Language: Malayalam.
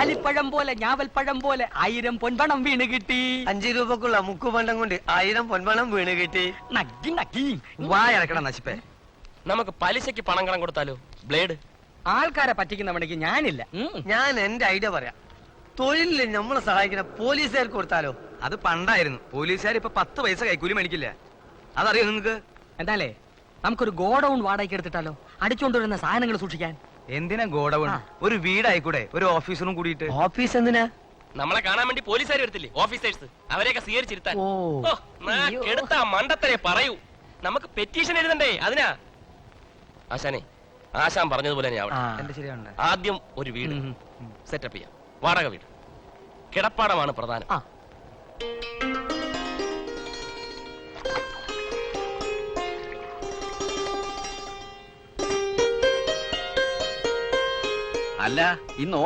ആലിപ്പഴം പോലെ ഞാവൽപ്പഴം പോലെ 1000 പൊൻപണം വീണ് കിട്ടി. 5 രൂപക്കുള്ള മുക്കുപണ്ടം കൊണ്ട് 1000 പൊൻപണം വീണ് കിട്ടി. നക്കി നക്കി വായറക്കണം നശിപ്പേ. നമുക്ക് പലിശക്ക് പണം കടം കൊടുത്താലോ? ബ്ലേഡ് ആൾക്കാരെ പറ്റിക്കുന്ന പണിക്ക് ഞാനില്ല. ഞാൻ എന്റെ ഐഡിയ പറയാം. തൊഴിലിൽ നമ്മളെ സഹായിക്കുന്ന പോലീസുകാർക്ക് കൊടുത്താലോ? അത് പണ്ടായിരുന്നു. പോലീസുകാർ ഇപ്പൊ 10 പൈസ കൈക്കൂലി മേടിക്കില്ല. അതറിയോ നിങ്ങക്ക്? എന്താലേ നമുക്കൊരു ഗോഡൌൺ വാടകയ്ക്ക് എടുത്തിട്ടാലോ, അടിച്ചുകൊണ്ടുവരുന്ന സാധനങ്ങൾ സൂക്ഷിക്കാൻ. എന്തിനാ ഗോഡൌൺ? ഒരു വീടായിക്കൂടെ, ഒരു ഓഫീസറും കൂടിയിട്ട്. ഓഫീസ് എന്തിനാ? നമ്മളെ കാണാൻ വേണ്ടി പോലീസുകാർ വരത്തില്ലേ, ഓഫീസേഴ്സ്, അവരെയൊക്കെ സ്വീകരിച്ചിരുത്താൻ. എടുത്ത മണ്ടത്തരെ പറയൂ. നമുക്ക് പെറ്റീഷൻ എഴുതണ്ടേ, അതിനാ. ആശാനെ, ആശാൻ പറഞ്ഞതുപോലെ തന്നെ എന്റെ ശരിയാണ്. ആദ്യം ഒരു വീട് സെറ്റപ്പ് ചെയ്യാം. വാടക വീട്, കിടപ്പാടമാണ് പ്രധാനം. അല്ല, ഇന്ന്